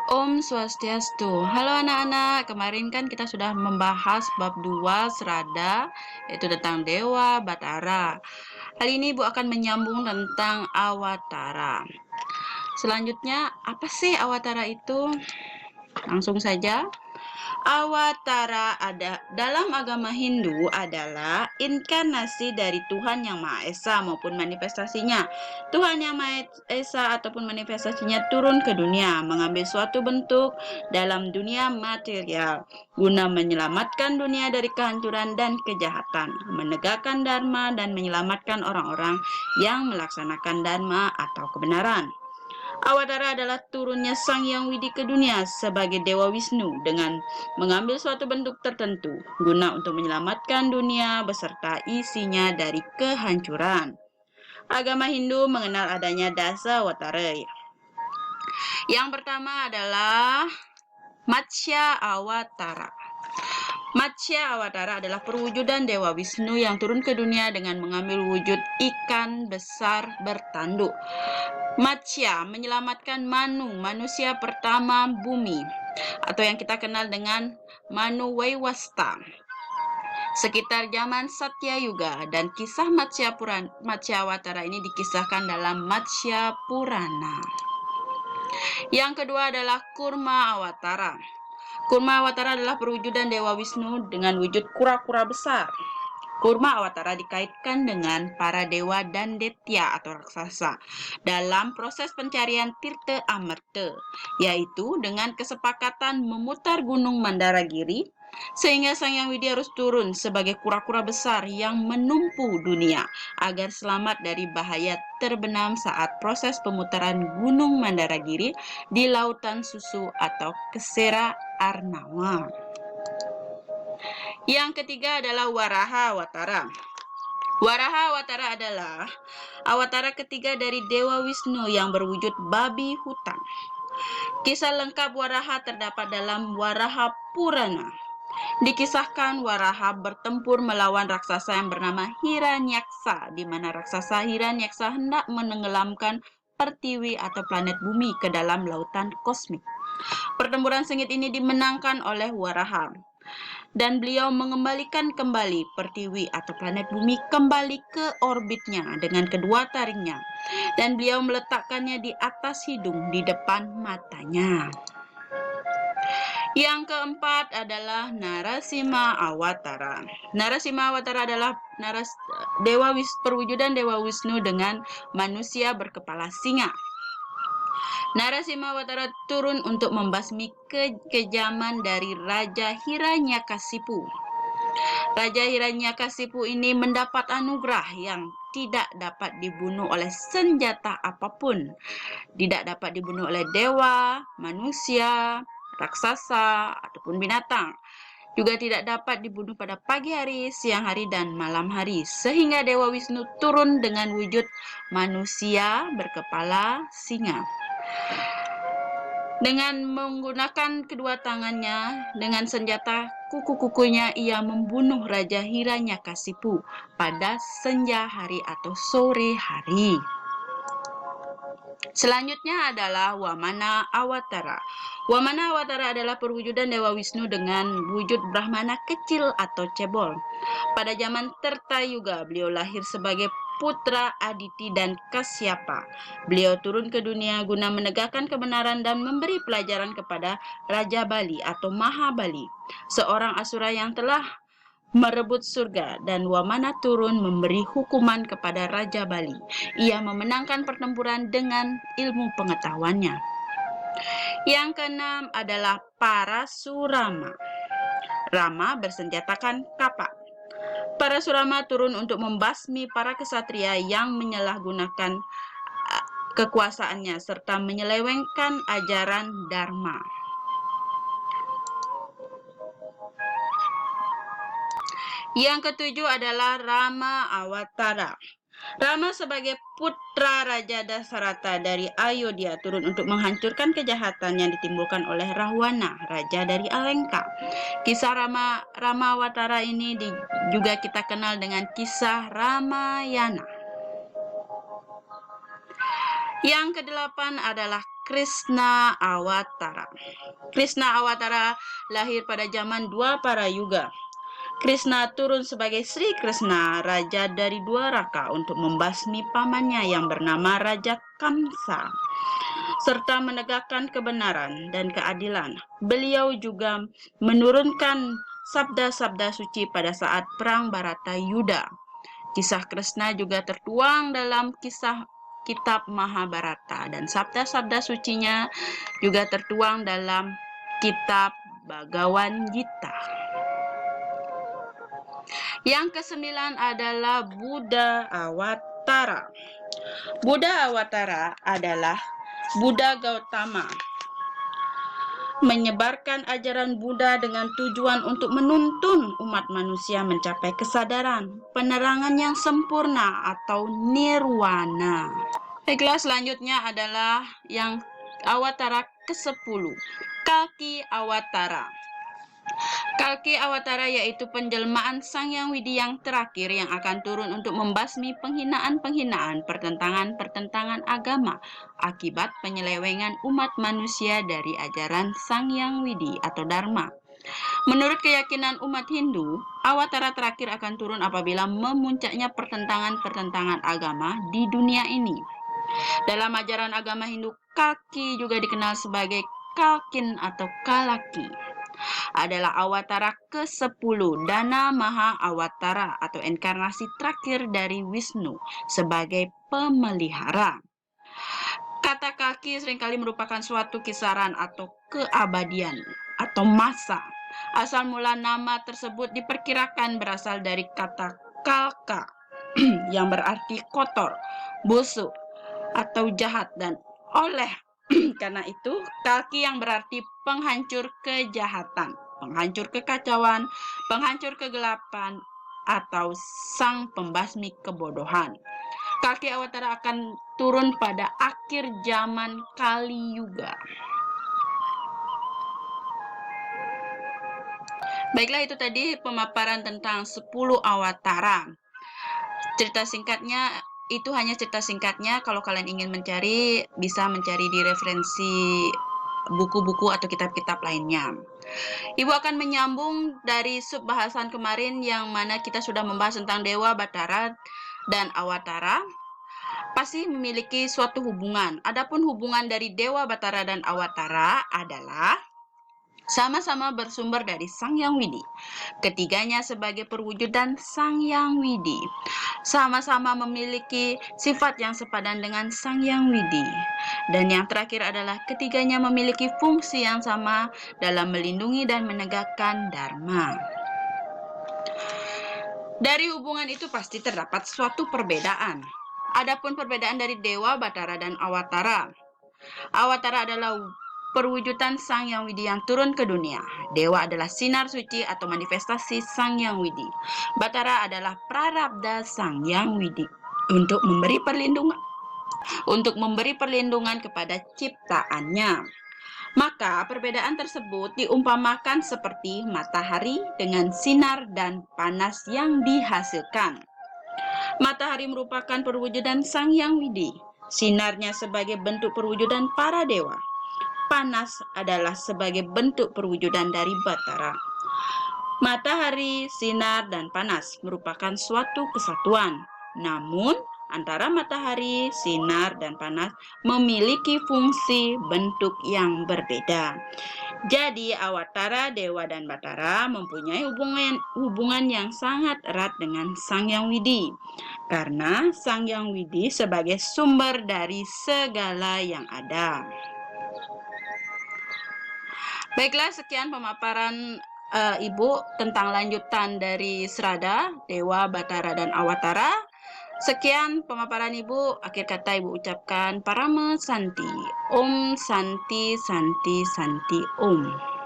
Om Swastiastu. Halo anak-anak, kemarin kan kita sudah membahas bab 2 Serada, yaitu tentang Dewa Batara. Kali ini Ibu akan menyambung tentang Awatara. Selanjutnya, apa sih Awatara itu? Langsung saja. Awatara dalam agama Hindu adalah inkarnasi dari Tuhan Yang Maha Esa maupun manifestasinya. Tuhan Yang Maha Esa ataupun manifestasinya turun ke dunia, mengambil suatu bentuk dalam dunia material, guna menyelamatkan dunia dari kehancuran dan kejahatan, menegakkan dharma dan menyelamatkan orang-orang yang melaksanakan dharma atau kebenaran. Awatara adalah turunnya Sang Hyang Widi ke dunia sebagai Dewa Wisnu dengan mengambil suatu bentuk tertentu guna untuk menyelamatkan dunia beserta isinya dari kehancuran. Agama Hindu mengenal adanya dasa awatara. Yang pertama adalah Matsya Awatara. Matsya Awatara adalah perwujudan Dewa Wisnu yang turun ke dunia dengan mengambil wujud ikan besar bertanduk. Matsya menyelamatkan Manu, manusia pertama bumi, atau yang kita kenal dengan Manu Waiwasta, sekitar zaman Satya Yuga, dan kisah Matsya Awatara ini dikisahkan dalam Matsya Purana. Yang kedua adalah Kurma Awatara. Kurma Awatara adalah perwujudan Dewa Wisnu dengan wujud kura-kura besar. Kurma Awatara dikaitkan dengan para dewa dan detya atau raksasa dalam proses pencarian Tirta Amarta, yaitu dengan kesepakatan memutar gunung Mandaragiri, sehingga Sang Hyang Widi harus turun sebagai kura-kura besar yang menumpu dunia agar selamat dari bahaya terbenam saat proses pemutaran gunung Mandaragiri di lautan susu atau Kesera Arnawa. Yang ketiga adalah Waraha Awatara. Waraha Awatara adalah awatara ketiga dari Dewa Wisnu yang berwujud babi hutan. Kisah lengkap Waraha terdapat dalam Waraha Purana. Dikisahkan Waraha bertempur melawan raksasa yang bernama Hiranyaksa, di mana raksasa Hiranyaksa hendak menenggelamkan Pertiwi atau planet bumi ke dalam lautan kosmik. Pertempuran sengit ini dimenangkan oleh Waraha, dan beliau mengembalikan kembali Pertiwi atau planet bumi kembali ke orbitnya dengan kedua taringnya, dan beliau meletakkannya di atas hidung di depan matanya. Yang keempat adalah Narasimha Awatara. Narasimha Awatara adalah perwujudan Dewa Wisnu dengan manusia berkepala singa. Narasimha Awatara turun untuk membasmi kekejaman dari Raja Hiranyakasipu. Raja Hiranyakasipu ini mendapat anugerah yang tidak dapat dibunuh oleh senjata apapun. Tidak dapat dibunuh oleh dewa, manusia, raksasa, ataupun binatang. Juga tidak dapat dibunuh pada pagi hari, siang hari, dan malam hari. Sehingga Dewa Wisnu turun dengan wujud manusia berkepala singa. Dengan menggunakan kedua tangannya, dengan senjata kuku-kukunya, ia membunuh Raja Hiranyakasipu pada senja hari atau sore hari. Selanjutnya adalah Wamana Awatara. Wamana Awatara adalah perwujudan Dewa Wisnu dengan wujud Brahmana kecil atau cebol. Pada zaman Tirta Yuga, beliau lahir sebagai putra Aditi dan Kasyapa. Beliau turun ke dunia guna menegakkan kebenaran dan memberi pelajaran kepada Raja Bali atau Mahabali, seorang asura yang telah merebut surga, dan Wamana turun memberi hukuman kepada Raja Bali. Ia memenangkan pertempuran dengan ilmu pengetahuannya. Yang keenam adalah Parasurama. Rama bersenjatakan kapak. Parasurama turun untuk membasmi para kesatria yang menyalahgunakan kekuasaannya serta menyelewengkan ajaran Dharma. Yang ketujuh adalah Rama Awatara. Rama sebagai putra Raja Dasarata dari Ayodhya turun untuk menghancurkan kejahatan yang ditimbulkan oleh Rahwana, raja dari Alengka. Kisah Rama Awatara ini juga kita kenal dengan kisah Ramayana. Yang kedelapan adalah Krishna Awatara. Krishna Awatara lahir pada zaman Dwapara Yuga. Krishna turun sebagai Sri Krishna, raja dari Dwaraka, untuk membasmi pamannya yang bernama Raja Kamsa, serta menegakkan kebenaran dan keadilan. Beliau juga menurunkan sabda-sabda suci pada saat Perang Bharatayuddha. Kisah Krishna juga tertuang dalam kisah kitab Mahabharata, dan sabda-sabda sucinya juga tertuang dalam kitab Bhagavad Gita. Yang kesembilan adalah Buddha Awatara. Buddha Awatara adalah Buddha Gautama, menyebarkan ajaran Buddha dengan tujuan untuk menuntun umat manusia mencapai kesadaran, penerangan yang sempurna atau nirwana. Baiklah, selanjutnya adalah yang Awatara ke-10, Kalki Awatara. Kalki Awatara yaitu penjelmaan Sang Hyang Widi yang terakhir yang akan turun untuk membasmi penghinaan-penghinaan, pertentangan-pertentangan agama akibat penyelewengan umat manusia dari ajaran Sang Hyang Widi atau Dharma. Menurut keyakinan umat Hindu, Awatara terakhir akan turun apabila memuncaknya pertentangan-pertentangan agama di dunia ini. Dalam ajaran agama Hindu, Kalki juga dikenal sebagai Kalkin atau Kalaki, adalah Awatara ke-10, Dana Maha Awatara atau inkarnasi terakhir dari Wisnu sebagai pemelihara. Kata Kalki seringkali merupakan suatu kisaran atau keabadian atau masa. Asal mula nama tersebut diperkirakan berasal dari kata kalka yang berarti kotor, busuk, atau jahat, dan oleh karena itu Kalki yang berarti penghancur kejahatan, penghancur kekacauan, penghancur kegelapan, atau sang pembasmi kebodohan. Kalki Awatara akan turun pada akhir zaman Kali Yuga. Baiklah, itu tadi pemaparan tentang 10 Awatara. Cerita singkatnya itu hanya cerita singkatnya. Kalau kalian ingin mencari, bisa mencari di referensi buku-buku atau kitab-kitab lainnya. Ibu akan menyambung dari sub bahasan kemarin yang mana kita sudah membahas tentang Dewa Batara dan Awatara pasti memiliki suatu hubungan. Adapun hubungan dari Dewa Batara dan Awatara adalah sama-sama bersumber dari Sang Hyang Widi. Ketiganya sebagai perwujudan Sang Hyang Widi. Sama-sama memiliki sifat yang sepadan dengan Sang Hyang Widi. Dan yang terakhir adalah ketiganya memiliki fungsi yang sama dalam melindungi dan menegakkan Dharma. Dari hubungan itu pasti terdapat suatu perbedaan. Adapun perbedaan dari Dewa Batara dan Awatara. Awatara adalah perwujudan Sang Hyang Widi yang turun ke dunia. Dewa adalah sinar suci atau manifestasi Sang Hyang Widi. Batara adalah prarabdha Sang Hyang Widi untuk memberi perlindungan kepada ciptaannya. Maka perbedaan tersebut diumpamakan seperti matahari dengan sinar dan panas yang dihasilkan. Matahari merupakan perwujudan Sang Hyang Widi. Sinarnya sebagai bentuk perwujudan para dewa. Panas adalah sebagai bentuk perwujudan dari Batara. Matahari, sinar, dan panas merupakan suatu kesatuan. Namun, antara matahari, sinar, dan panas memiliki fungsi bentuk yang berbeda. Jadi, Awatara, Dewa, dan Batara mempunyai hubungan yang sangat erat dengan Sang Hyang Widi. Karena Sang Hyang Widi sebagai sumber dari segala yang ada. Baiklah, sekian pemaparan Ibu tentang lanjutan dari Srada, Dewa, Batara, dan Awatara. Sekian pemaparan Ibu. Akhir kata Ibu ucapkan Parama Santi. Om Santi Santi Santi Om.